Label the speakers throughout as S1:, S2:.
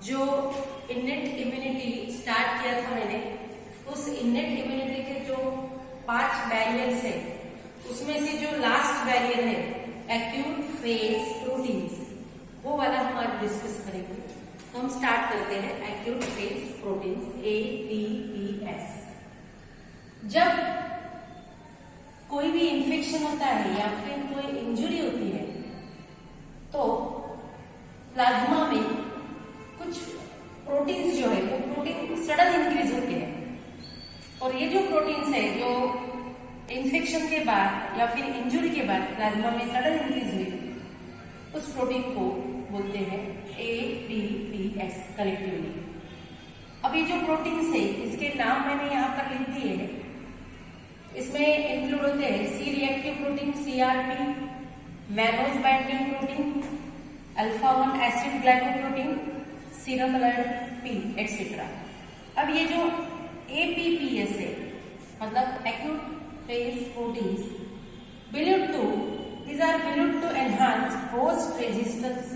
S1: जो innate immunity start किया था मैंने, उस इनेट इम्यूनिटी के जो 5 बैरियर्स है उसमें से जो लास्ट बैरियर है एक्यूट फेज प्रोटीन्स, वो वाला हम आज डिस्कस करेंगे। तो हम स्टार्ट करते हैं एक्यूट फेज प्रोटीन्स ATPs। जब कोई भी इंफेक्शन होता है या फिर कोई इंजुरी होती है तो प्लाज्मा में कुछ प्रोटीन्स जो है वो प्रोटीन सडन इंक्रीज होते हैं, और ये जो प्रोटीन्स है जो इन्फेक्शन के बाद या फिर इंजुरी के बाद प्लाज्मा में सडन इंक्रीज हुई, उस प्रोटीन को बोलते हैं ATPs कलेक्टिवली। अब ये जो प्रोटीन्स है इसके नाम मैंने यहाँ पर लिख दिए हैं। इसमें इंक्लूड होते हैं C reactive protein CRP, mannose binding protein, alpha one acid glycoprotein, serum blood P etcetera. अब ये जो APPs है मतलब acute phase proteins these are believed to enhance host resistance,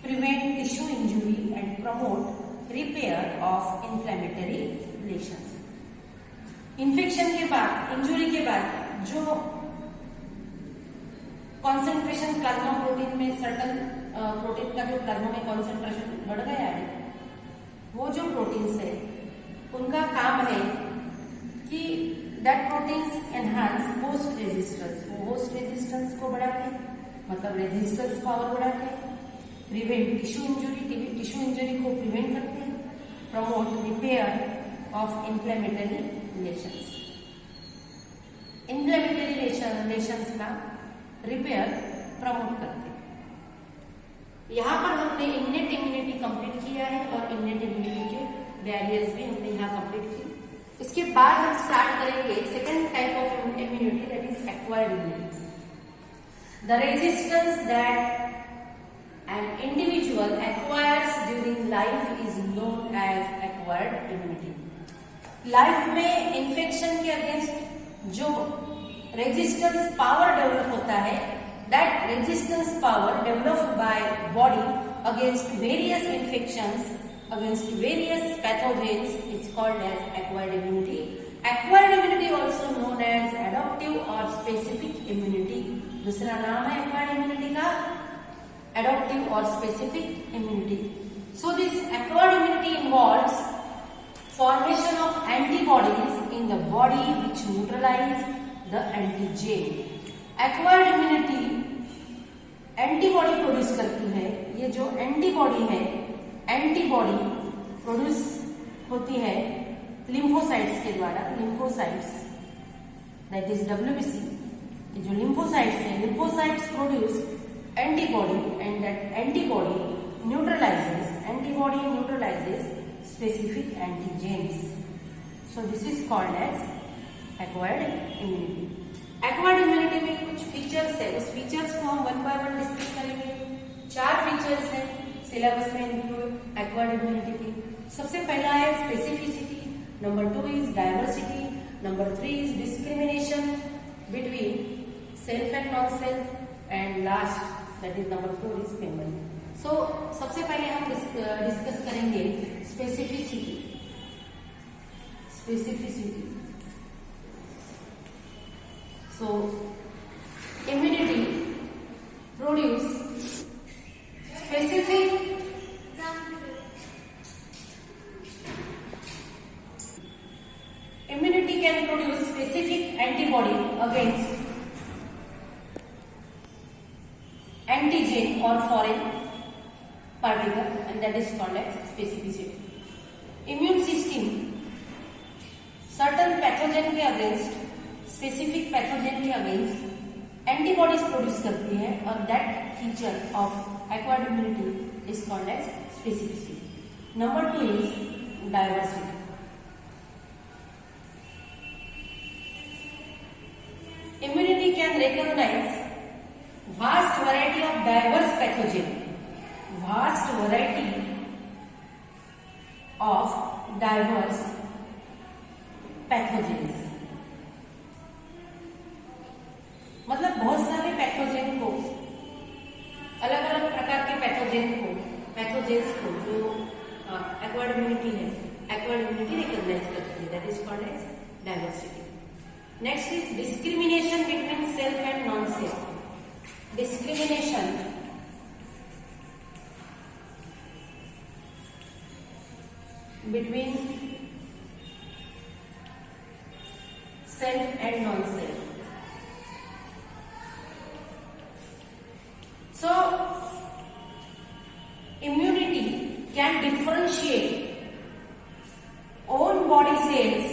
S1: prevent tissue injury and promote repair of inflammatory lesions। Infection के बाद, injury के बाद जो कॉन्सेंट्रेशन प्लाज्मा प्रोटीन में, सर्टन प्रोटीन का जो प्लाज्मा में कॉन्सेंट्रेशन बढ़ गया है, वो जो प्रोटीन्स है उनका काम है कि that proteins enhance host resistance, वो होस्ट रेजिस्टेंस को बढ़ाते हैं, मतलब रेजिस्टेंस पावर बढ़ाते हैं, prevent tissue injury, tissue injury को प्रिवेंट करते हैं, promote repair of inflammatory lesions, inflammatory lesions का रिपेयर प्रमोट करते हैं। यहाँ पर हमने इनेट इम्यूनिटी कंप्लीट किया है और इनेट इम्यूनिटी के बैरियर्स भी हमने यहाँ कंप्लीट किए। इसके बाद हम स्टार्ट करेंगे second type of immunity, that is acquired immunity. The resistance that an individual acquires during life is known as acquired immunity. Life में इंफेक्शन के अगेंस्ट जो रेजिस्टेंस पावर डेवलप होता है, that resistance power developed by body against various infections, against various pathogens is called as acquired immunity. Acquired immunity also known as adaptive or specific immunity. दूसरा नाम है acquired immunity का adaptive or specific immunity. So this acquired immunity involves formation of antibodies in the body which neutralize the antigen. Acquired immunity antibody produce करती है। ये जो antibody है, antibody produce होती है लिम्फोसाइट्स के द्वारा। लिम्फोसाइट्स दैट इज WBC, ये जो लिम्फोसाइट्स है, lymphocytes produce antibody and that antibody neutralizes specific antigens. So this is called as acquired immunity. Acquired immunity में कुछ फीचर्स है, उस फीचर्स को हम 1 बाय 1 डिस्कस करेंगे। 4 फीचर्स है सिलेबस में इंक्लूड एक्वायर्ड इम्यूनिटी की। सबसे पहला है specificity, number 2 is diversity, number 3 is discrimination between self and non self, and last that is number 4 is memory. So सबसे पहले हम डिस्कस करेंगे specificity. So immunity produce specific immunity can produce specific antibody against antigen or foreign particle, and that is called as specificity. Immune system certain pathogen के against, specific pathogen के against antibodies produce करती है, और that feature of acquired immunity is called as specificity. Number 2 is diversity. Immunity can recognize vast variety of diverse pathogen. Vast variety of diverse pathogens. मतलब बहुत सारे pathogen को, अलग अलग प्रकार के पैथोजेंस को जो एक्वायर्ड इम्यूनिटी है, एक्वायर्ड इम्यूनिटी रिकॉग्नाइज करती है, that is called as diversity. Next is discrimination between self and non self. Discrimination between self and non self. So, immunity can differentiate own body cells,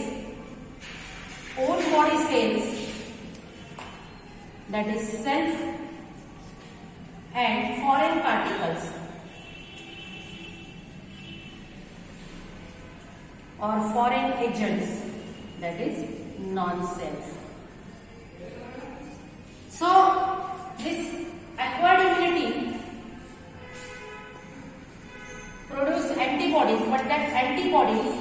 S1: that is self, and foreign particles or foreign agents, that is non-self. So, this acquired immunity produce antibodies, but that antibodies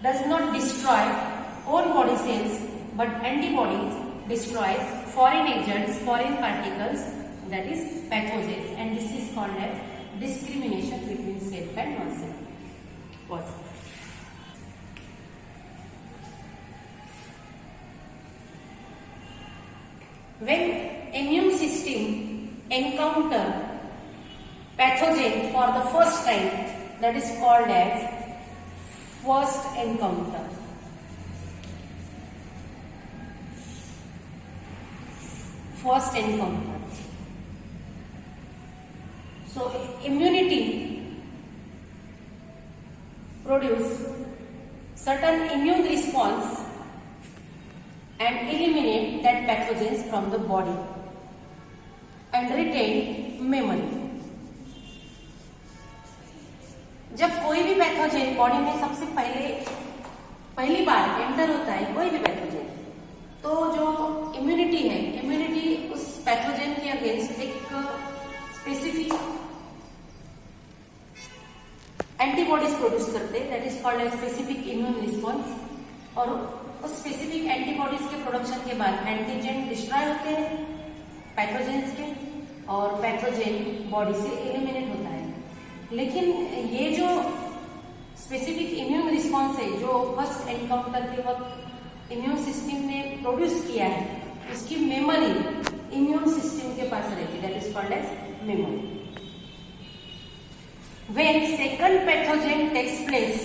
S1: does not destroy own body cells, but antibodies destroy foreign agents, foreign particles, that is pathogens, and this is called as discrimination between self and non-self. Pause. When immune system encounter pathogen for the first time, that is called as first encounter. First encounter. So immunity produce certain immune response and eliminate that pathogens from the body and retain memory. जब कोई भी pathogen body में सबसे पहली बार enter होता है, कोई भी पैथोजेन, तो जो इम्यूनिटी है, इम्यूनिटी उस पैथोजेन के अगेंस्ट एक स्पेसिफिक एंटीबॉडीज प्रोड्यूस करते हैं, that is called as specific immune response. और उस स्पेसिफिक एंटीबॉडीज के प्रोडक्शन के बाद एंटीजन डिस्ट्रॉय होते हैं पैथोजेंस के, और पैथोजेन बॉडी से एलिमिनेट होता है. लेकिन ये जो स्पेसिफिक इम्यून रिस्पॉन्स है, जो फर्स्ट एनकाउंटर के वक्त इम्यून सिस्टम ने प्रोड्यूस किया है, उसकी मेमोरी इम्यून सिस्टम के पास रहती है, that is called as memory. When second pathogen takes place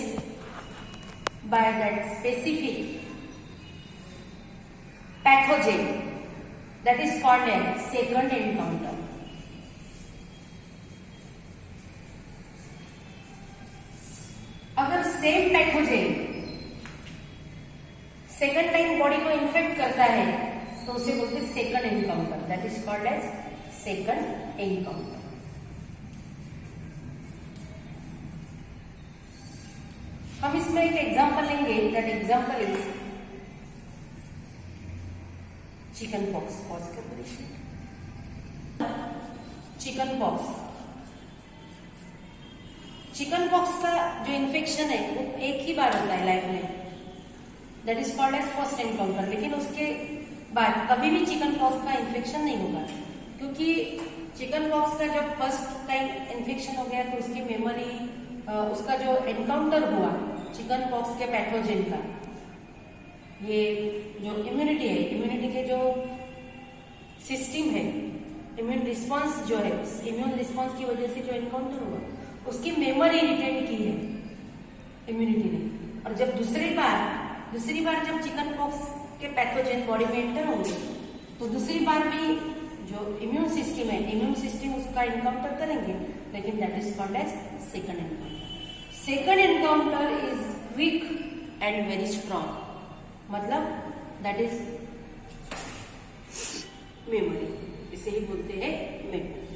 S1: by that specific pathogen, that is called as second encounter. अगर same pathogen second time body को इन्फेक्ट करता है तो उसे बोलते हैं second encounter, that is called as second encounter. हम इसमें एक एग्जांपल लेंगे, that example is chicken pox. Chicken pox. Chicken pox का जो इन्फेक्शन है वो एक ही बार होता है लाइफ में, that is called as first encounter. लेकिन उसके बाद कभी भी चिकन पॉक्स का इन्फेक्शन नहीं होगा, क्योंकि चिकन पॉक्स का जब फर्स्ट टाइम इन्फेक्शन हो गया तो उसकी मेमोरी, उसका जो एनकाउंटर हुआ चिकन पॉक्स के पैथोजेन का, ये जो इम्यूनिटी है, इम्यूनिटी के जो सिस्टम है, इम्यून रिस्पॉन्स जो है, इम्यून रिस्पॉन्स की वजह से जो एनकाउंटर हुआ उसकी मेमोरी रिटेन की है इम्यूनिटी ने. और जब दूसरी बार जब चिकन पॉक्स के पैथोजेन बॉडी में एंटर होंगे तो दूसरी बार भी जो इम्यून सिस्टम है, इम्यून सिस्टम उसका एनकाउंटर करेंगे, लेकिन that is called as second encounter. Second encounter is weak and very strong, मतलब दैट इज मेमोरी, इसे ही बोलते हैं मेमोरी.